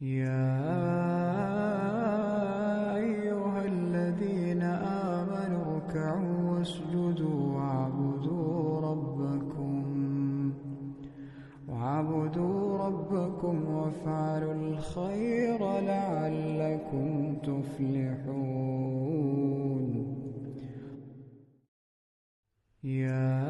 يا أيها الذين آمنوا اركعوا واسجدوا واعبدوا ربكم وافعلوا الخير لعلكم تفلحون. يا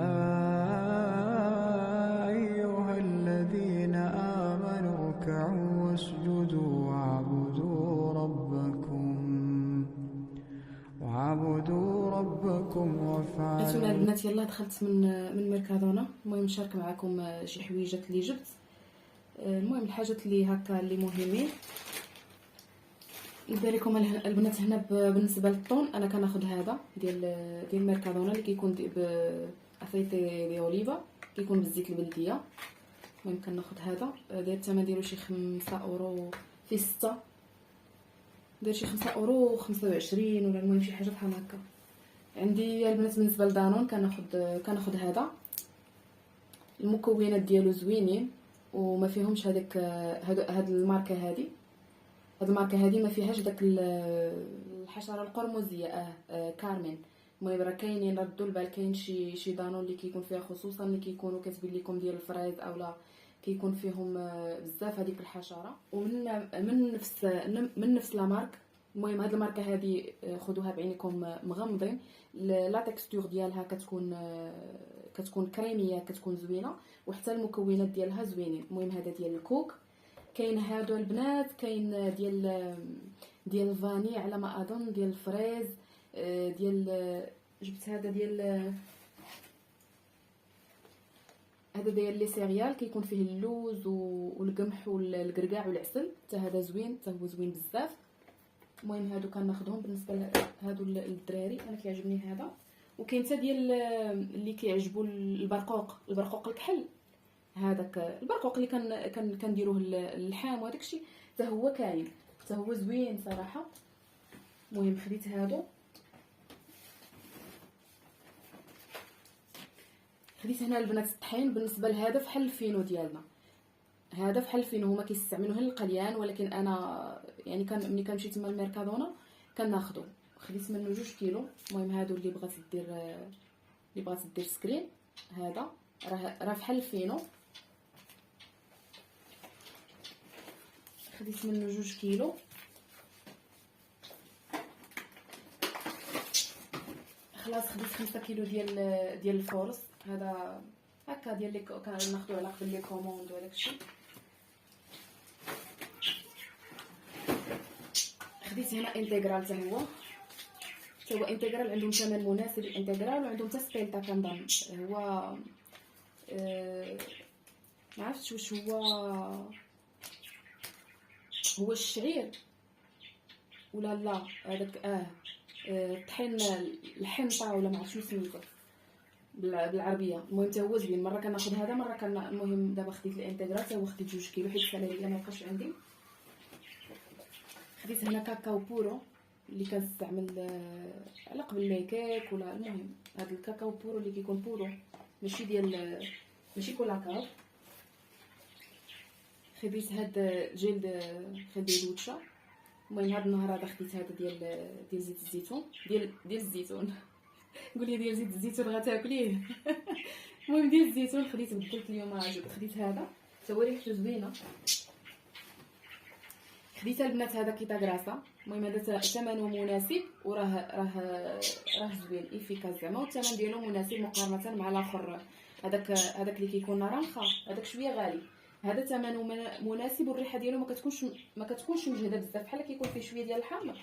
أيها الذين آمنوا اركعوا واسجدوا واعبدوا ربكم عرفتونا وافعلوا. البنات، يلا دخلت من ميركادونا. المهم نشارك معكم شي حويجات اللي جبت. المهم الحاجات اللي هكا اللي مهمين. نبدا لكم البنات هنا بالنسبه للطون. انا كناخذ هذا ديال ميركادونا اللي كيكون بافيتي دي اوليفا، كيكون بالزيت البلديه. المهم كناخذ هذا، داير الثمن ديالو شي 5 اورو في 6، داير شي 5 اورو 25 ولا المهم شي حاجه بحال هكا. عندي البنات بالنسبه لدانون كناخذ هذا. المكونات ديالو زوينين وما فيهمش هاد الماركه هذه. هاد الماركه هذه ما فيهاش داك الحشره القرمزيه كارمين. المهم راه كاينين، ردوا البال، كاين شي دانون اللي كيكون فيها، خصوصا اللي كيكونوا كاتبين لكم ديال الفريز اولا كيكون فيهم بزاف هذيك الحشره. ومن نفس لا مارك. المهم هاد الماركه هذه خذوها بعينكم مغمضين. لا تكستور ديالها كتكون كريميه، كتكون زوينه، وحتى المكونات ديالها زوينين. المهم هذا ديال الكوك. كاين هادو البنات، كاين ديال الفاني على ما اظن، ديال الفريز، جبت هذا ديال لي سيريال، كيكون فيه اللوز والقمح والقرقاع والعسل. حتى هذا زوين، حتى هو زوين بزاف. المهم هادو كناخذهم بالنسبه لهادو للدراري، انا كيعجبني هذا. وكاين حتى ديال اللي كيعجبوا البرقوق الكحل، هذاك البرقوق اللي كنديروه اللحام وهداك الشيء، حتى هو كاين، حتى هو زوين صراحه. المهم خديت هادو. خديت هنا البنات الطحين. بالنسبه لهذا فحال الفينو ديالنا، هذا فحال الفينو، هما كيستعملوه للقليان، ولكن انا يعني ملي كنمشي تما الميركادونا كناخذو. خديت منه 2 كيلو. المهم هادو اللي بغات دير سكرين، هذا راه فحال الفينو. خديت منه 2 كيلو. خلاص خديت 5 كيلو ديال الفورص. هذا هكا ديال اللي كناخذوه على قبل لي كوموند وداك الشيء. خديت هنا انتغرال، حتى هو انتغرال، عندهم ثمن مناسب الانتغرال، وعندهم حتى سبيلتا كنظن. هو ما عرفتش واش هو الشعير ولا لا، هذاك طحين الحنطه ولا ما عرفتش شنو سميتو بالعربيه. المهم حتى هو زوين. مره كناخذ هذا، مره المهم دابا خديت الانتغرال، حتى هو خديت 2 كيلو حيت السلاليه ما بقاش عندي. خديت هنا كاكاو بورو اللي كنستعمل على قبل لي كيك ولا. المهم هذا الكاكاو بورو اللي كيكون بورو، ماشي كولاكاو. خديت هاد جيل خدي دوتشا. المهم هاد النهار هذا خديت هذا ديال زيت الزيتون، ديال الزيتون قولي ديال زيت الزيتون غتاكليه المهم ديال الزيتون خديت، بدلت اليوم خديت هذا، حتى هو ريحته زوينه. خديت البنات هذا كيتا كراسا. المهم هذا ثمنه مناسب، وراه زوين افيكاس زعما، والثمن ديالو مناسب مقارنه مع الاخر. هذاك اللي كيكون نارانخا هذاك شويه غالي. هذا ثمنه مناسب، والريحه ديالو ما كتكونش مجهده بزاف، بحال كيكون فيه شويه ديال الحامض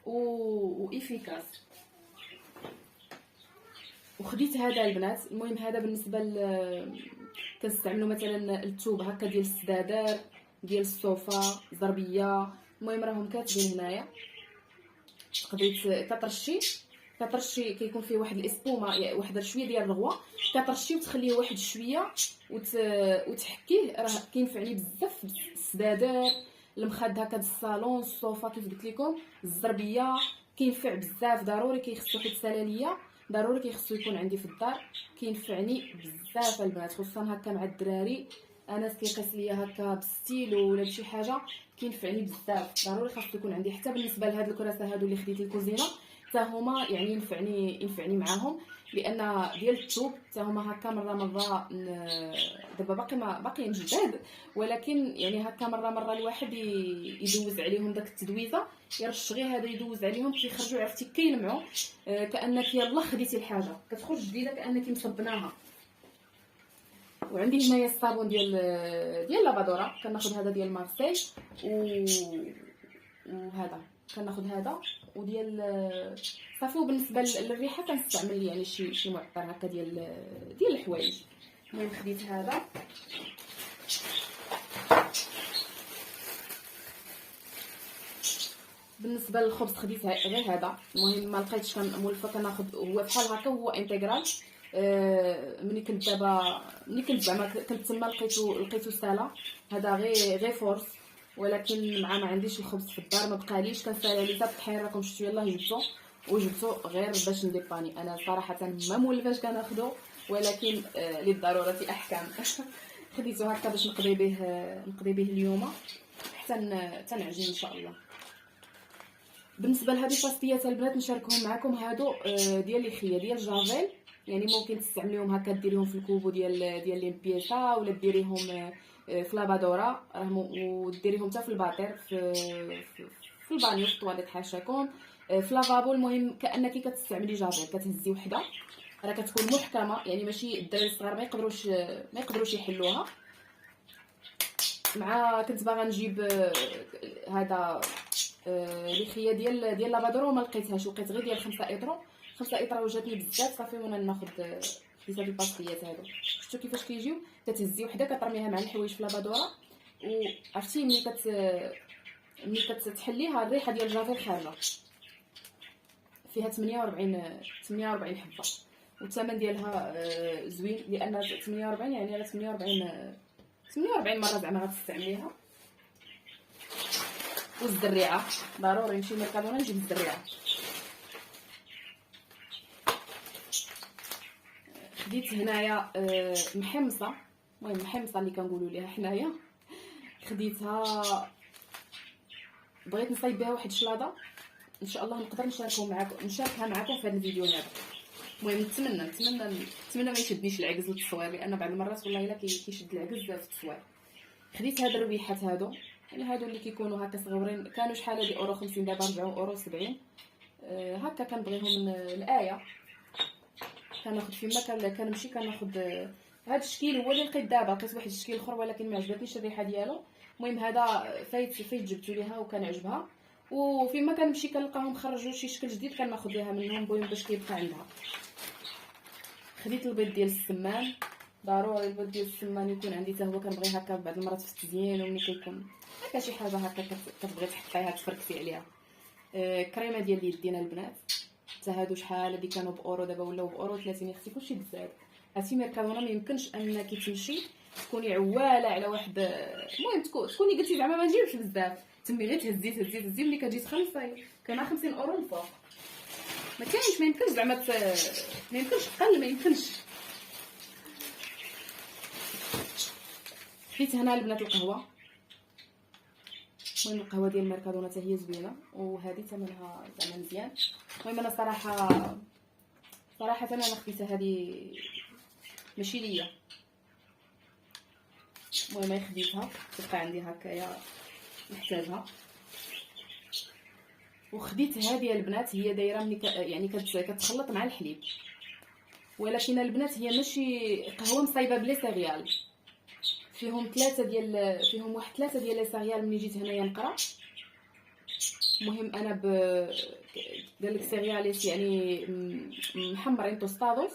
وافيكاس. وخديت هذا البنات. المهم هذا بالنسبه كنستعملوا مثلا الثوب هكا ديال السدادر، ديال الصوفا، زربيه. المهم راهم كاتبين هنايا. قضيت كترشي كيكون فيه واحد الاسبومه، يعني واحد شويه ديال الرغوه، كترشي وتخليه واحد شويه وتحكيه. راه كينفع لي بزاف السدادر، المخد هكا الصالون، الصوفا كيف قلت لكم، الزربيه كينفع بزاف. ضروري كيخصو، حيت السلاليه ضروري كيخصو يكون عندي في الدار. كينفعني بزاف البنات، خصوصا هكا مع الدراري. انا كيقيس ليا هكا بستيلو ولا بشي حاجه كينفعني بزاف. ضروري خاص يكون عندي. حتى بالنسبه لهاد الكراسه هادو اللي خديت الكوزينه حتى هما يعني ينفعني معاهم، لان ديال الثوب حتى هما هكا مره دابا باقيين جداد، ولكن يعني هكا مره الواحد يدوز عليهم داك التدويزه، يرش غير هذا يدوز عليهم كيخرجوا عرفتي كيلمعوا. كانك يلا خديتي الحاجه كتخرج جديده كانك مصبناها. وعندي هنايا الصابون ديال لابادورا، كناخذ هذا ديال مارسيل وهذا كناخذ هذا وديال صافي. وبالنسبه للريحه كنستعمل يعني شي معطر هكا ديال الحوايج. المهم خديت هذا. بالنسبه للخبز خديت غير هذا. المهم ما لقيتش كنولفه كناخذ هو بحال هكا هو انتغرال. ملي كنت زعما كنت تما لقيتو سالا هذا غير فورس، ولكن مع ما عنديش الخبز في الدار ما بقاليش كنسالي عليه حتى التحير راكم شفتو يلاه جبتو وجبتو غير باش نديباني. انا صراحه ما مولفاش كناخذو، ولكن للضروره احكام. خديتو هكا باش نقضي به اليوم حتى نعجن ان شاء الله. بالنسبه لهذه الباستيات البنات نشاركهم معكم هادو ديال لي خيه ديال جافيل، يعني ممكن تستعمليهم هكا ديريهم في الكوبو ديال ليمبيسا، ولا ديريهم في لابادورا وديريهم حتى في الباطير في البانيو في الطواليت حاشاكم في لافابو. المهم كانك كتستعملي جافيل، كتهزي وحده راه كتكون محكمه، يعني ماشي الدراري الصغار ما يقدروش يحلوها. مع كنت باغا نجيب هذا لي خيه ديال لابادورا وما لقيتهاش، لقيت غير ديال 5 اطرو. 5 اطرو وجاتني بزاف صافي. وانا ناخذ خديت هاد الباستيات هادو. شفتوا كيفاش كيجيو؟ كتهزي وحده كترميها مع الحوايج في لابادورا، وعرفتي ملي كتحليها الريحه ديال الجافيل خارجه. فيها 48 حبه، والثمن ديالها زوين لان 48 يعني على 48 مره زعما غتستعمليها. والزريعه ضروري نمشي للميركادونا نجيب الزريعه. خديت هنايا محمصه، المهم محمصه اللي كنقولوا ليها حنايا. خديتها بغيت نصايب بها واحد الشلاضه ان شاء الله نقدر نشاركها معكم في هذا الفيديو هذا. المهم نتمنى ما يشدنيش العجز للتصوير، لان بعض المرات والله الا كيشد العجز في التصوير. خديت هاد الرويحات هادو، يعني هادو اللي كيكونوا هكا صغيورين، كانوا شحال هادي اورو 50 دابا رجعوا اورو 70. هكا كنبغيهم من الايه. كناخذ فيما كنمشي كناخذ هذا الشكل هو اللي لقيت دابا. لقيت واحد الشكل اخر ولكن ما عجبتنيش الريحه ديالو. المهم هذا فايت جبتو ليها وكان عجبها، وفيما كنمشي كنلقاهم خرجوا شي شكل جديد كناخذ ليها منهم المهم باش كيبقى عندها. خديت البيض ديال السمان، ضروري البيض ديال السمان يكون عندي حتى هو. كنبغي هكا بعض المرات في التزيين وملي كيكون هكا شي حاجه هكا كتبغي تحطيها تفركتي عليها. كريمه ديال اليدين البنات حتى هادو شحال هادي كانوا باورو دابا ولاو باورو 30. اختي كلشي بزاف. هاتي ميركادونا ما يمكنش انك تمشي تكوني عواله على واحد. المهم تكوني قلتي زعما ما نجيبش بزاف، تمي غير تهزي ملي كتجي تخلصي كاينه 50 اورو الفوق. ما كاينش، ما يمكنش زعما ما يمكنش قل، ما يمكنش. حيت هنا البنات القهوه، المهم القهوه ديال ميركادونا حتى هي زوينه وهذه ثمنها زعما مزيان. المهم انا صراحه انا خديتها هذه ماشي ليا، المهم خديتها تبقى عندي هكايا نحتاجها. وخديت هذه البنات هي دايره يعني كتخلط مع الحليب، ولكن البنات هي ماشي قهوه مصايبه بلي سيريال. فيهم واحد 3 ديال لي سيريال. ملي جيت هنايا نقرا المهم انا قال لك سيرياليس يعني محمرين توستادوس.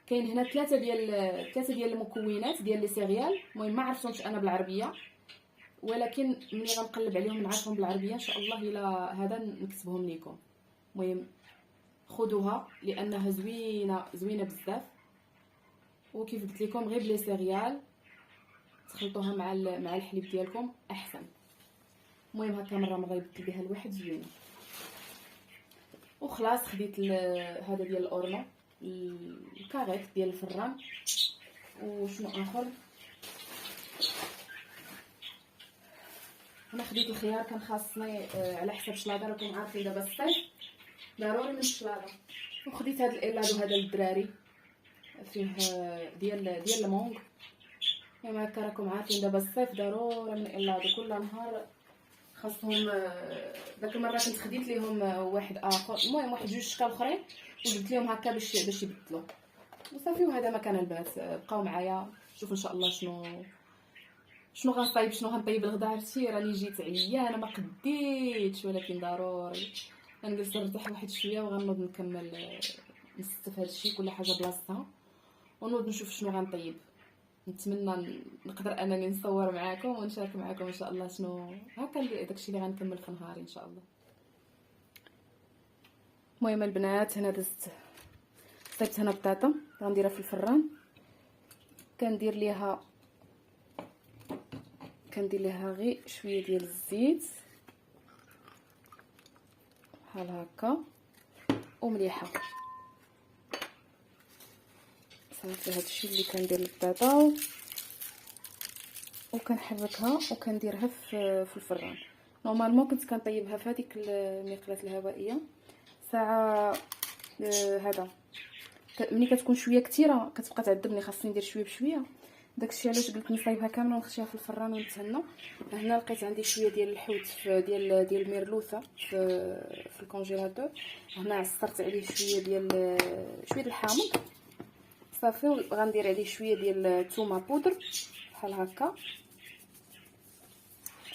كاين هنا 3 ديال المكونات ديال لي سيريال. المهم ما عرفتهمش انا بالعربيه، ولكن ملي غنقلب عليهم نعرفهم بالعربيه ان شاء الله. الى هذا نكتبهم لكم. المهم خذوها لانها زوينه بزاف. وكيف قلت لكم غير بلي سيريال تخلطوها مع الحليب ديالكم احسن. المهم هكا مره يبدل بها الواحد زوينه. وخلاص خديت هذا ديال الاورنو الكاريت ديال الفران. وشنو اخر؟ انا خديت الخيار، كان خاصني على حساب الشلاضه، راكم عارفين دابا الصيف ضروري من الشلاضه. وخديت هذا الإيلادو هذا للدراري، فيه ديال المونغ. كما هكا راكم عارفين دابا الصيف ضروري من الإيلادو، كل نهار خاصهم. داك المره كنت خديت ليهم واحد اخر، المهم واحد جوج اشكال اخرين، وجبت لهم هكا باش يبدلوا وصافي. وهذا ما كان الباس، بقاو معايا. شوف ان شاء الله شنو غنطيب، شنو غنطيب الغدا. عرفتي راني جيت عيانه ما قديتش، ولكن ضروري غنجلس نرتاح واحد شويه وغنوض نكمل نستف هادشي كل حاجه بلاصتها، ونوض نشوف شنو غنطيب. نتمنى نقدر انني نصور معاكم ونشارك معاكم ان شاء الله شنو هكا داكشي اللي غنكمل في نهاري ان شاء الله. المهم البنات، هنا صيبت هنا بطاطا غنديرها في الفران. كندير ليها غير شويه ديال الزيت بحال هكا ومليحه. صافي هادشي اللي كندير للبطاطا، وكنحركها وكنديرها في الفران. نورمالمون كنت كنطيبها في هذيك المقلاة الهوائيه ساعه. هذا ملي كتكون شويه كثيره كتبقى تعذبني، خاصني ندير شويه بشويه. داكشي علاش قلت نصايبها كامله ونخشيها في الفران ونتهنى. هنا لقيت عندي شويه ديال الحوت ديال الميرلوثه في الكونجيلاتور. هنا عصرت عليه شويه ديال الحامض صافي، وغندير عليه شويه ديال الثومه بودر بحال هكا،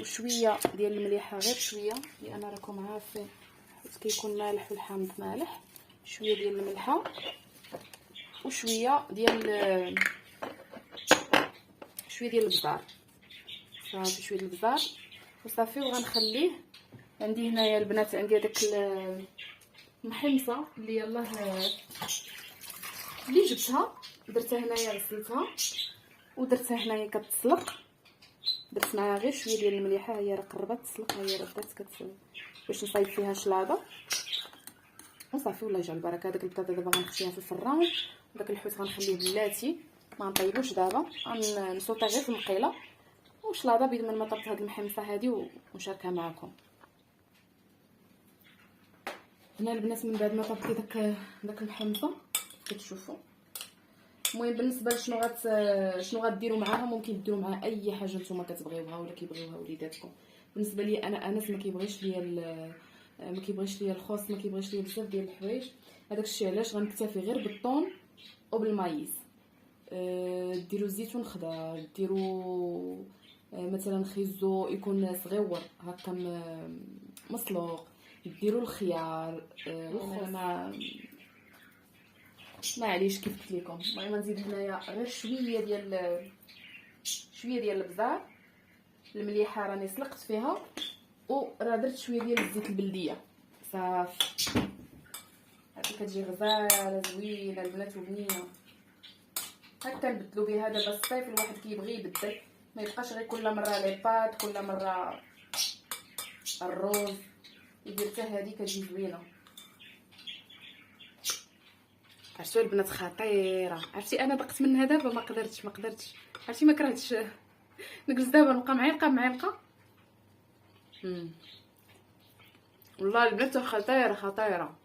وشويه ديال المليحه غير شويه، لان راكم عارفين كيكون مالح والحامض مالح. شويه ديال الملحه وشويه ديال البزار صافي، شويه ديال البزار وصافي. وغنخليه عندي هنايا البنات، عندي هذاك المحمصه اللي يلاه اللي جبتها درتها هنايا، غسلتها ودرتها هنايا كتسلق. درت معاها غير شويه ديال المليحه، هي راه قربت تسلق، هي راه بدات باش نصايب فيها شلاضه وصافي. ولا جا البركه. داك البطاطا دابا غنخشيها في الفران، وداك الحوت غنخليه بلاتي ما نطيبوش دابا، غنصوطيه غير في المقيله. وشلاضه بيد من ما طبت هاد المحمصه هادي ونشاركها معكم. هنا البنات من بعد ما طبت داك المحمصه كتشوفوا. المهم بالنسبه شنو غديروا معاها، ممكن ديروا معها اي حاجه نتوما كتبغيوها ولا كيبغيوها وليداتكم. بالنسبه لي انا انس ما كيبغيش ليا الخوص، ما كيبغيش ليا بزاف ديال الحوايج. هذاك الشيء علاش غنكتفي غير بالطون وبالمايز. ديروا الزيتون خضر، ديروا مثلا خيزو يكون صغيور هكا مسلوق، ديروا الخيار ما عليش كيف قلت لكم. المهم نزيد هنايا غير شويه ديال البزار. المليحه راني سلقت فيها، وراه درت شويه ديال الزيت البلديه صافي. هادي كتجي غزاله زوينه البنات وبنينه. هكا نبدلوا بها دابا الصيف، الواحد كيبغي يبدل، ما يبقاش غير كل مره لي بات كل مره الروز. يدير حتى هادي كتجي زوينه. عرفتوا البنات خطيره. عرفتي انا ضقت منها دابا ما قدرتش عرفتي ما كرهتش نجلس دابا نبقى معلقه. والله البنات خطيره.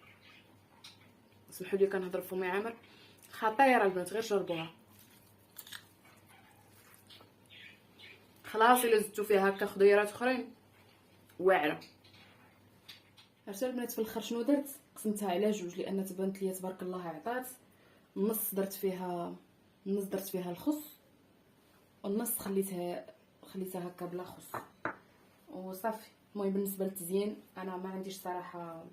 اسمحوا لي كنهضر فمي عامر. خطيره البنات، غير جربوها. خلاص الا زدتو فيها هكا خضيرات اخرين واعره. عرفتوا البنات في الاخر شنو درت؟ قسمتها على جوج، لان تبانت ليا تبارك الله عطات. النص درت فيها الخص، والنص خليتها هكا بلا خص وصافي. المهم بالنسبه للتزيين انا ما عنديش صراحه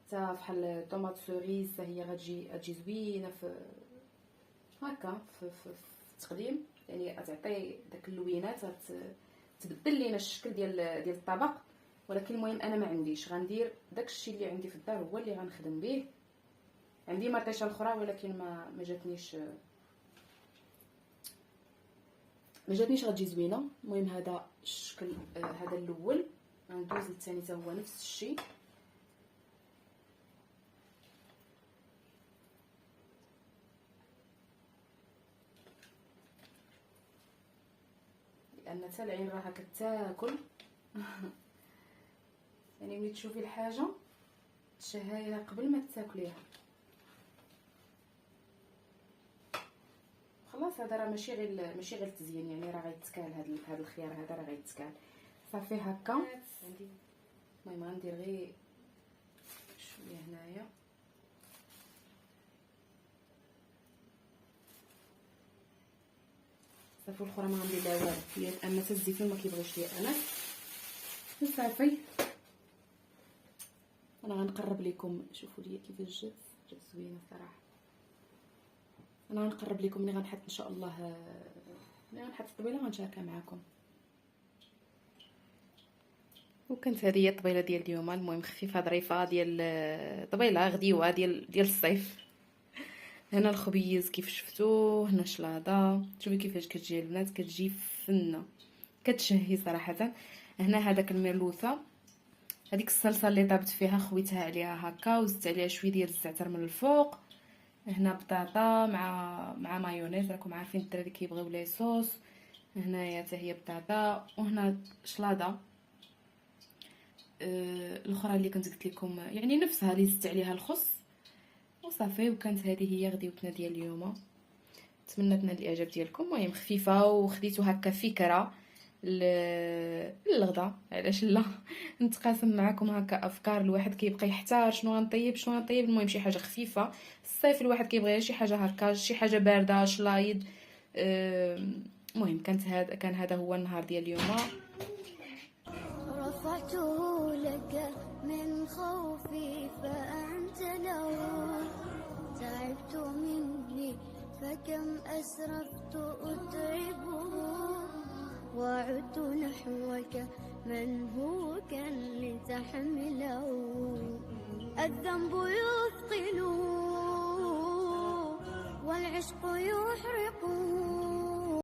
حتى بحال طوماط سوريس، هي غتجي زوينه في هكا في التقديم، يعني تعطي داك اللوينات، تبدل لينا الشكل ديال الطبق. ولكن المهم انا ما عنديش، غندير داكشي اللي عندي في الدار هو اللي غنخدم به. عندي مطيشه اخرى ولكن ما جاتنيش غتجي زوينه. المهم هذا الشكل، هذا الاول. غندوز للثاني حتى هو نفس الشيء. لان حتى العين راها كتاكل. يعني ملي تشوفي الحاجه تشهيها قبل ما تاكليها. خلاص هذا راه ماشي غير تزيين، يعني راه غيتكال هذا الخيار هذا راه غيتكال صافي هكا. المهم غندير غير شويه هنايا. صافي الاخرى ما غندير لها والو، هي لان حتى الزيتون ما كيبغيش ليا انا. صافي انا غنقرب لكم، شوفوا لي كيفاش جات زوينه صراحه. انا غنقرب لكم ملي غنحط ان شاء الله، ملي غنحط الطبيله غنشاركها معكم. وكانت هذه هي الطبيله ديال اليوم، المهم خفيفه ظريفه ديال طبيله غديوه ديال الصيف. هنا الخبيز كيف شفتوه، هنا شلاضه، شوفي كيفاش كتجي البنات، كتجي فنه كتشهي صراحه. هنا هذاك المرلوثه، هذيك الصلصه اللي طابت فيها خويتها عليها هكا وزدت عليها شويه ديال الزعتر من الفوق. هنا بطاطا مع مايونيز، راكم عارفين الدراري كيبغيو لي صوص. هنايا حتى هي بطاطا، وهنا شلاضه الاخرى اللي كنت قلت لكم، يعني نفسها اللي زدت عليها الخس وصافي. وكانت هذه هي غديوتنا ديال اليوم. نتمنى تنال الاعجاب ديالكم. المهم خفيفه وخديتو هكا فكره الغدا، علاش لا نتقاسم معكم هكا افكار. الواحد كيبقى يحتار شنو غنطيب. المهم شي حاجه خفيفه. الصيف الواحد كيبغي شي حاجه هكا، شي حاجه بارده شلايض. المهم كان هذا هو النهار ديال اليوم. رفعته لك من خوفي فأنت له، تعبت مني فكم أسرفت أتعبه، وعدت نحوك منهوكا لتحمله، الذنب يثقل والعشق يحرق.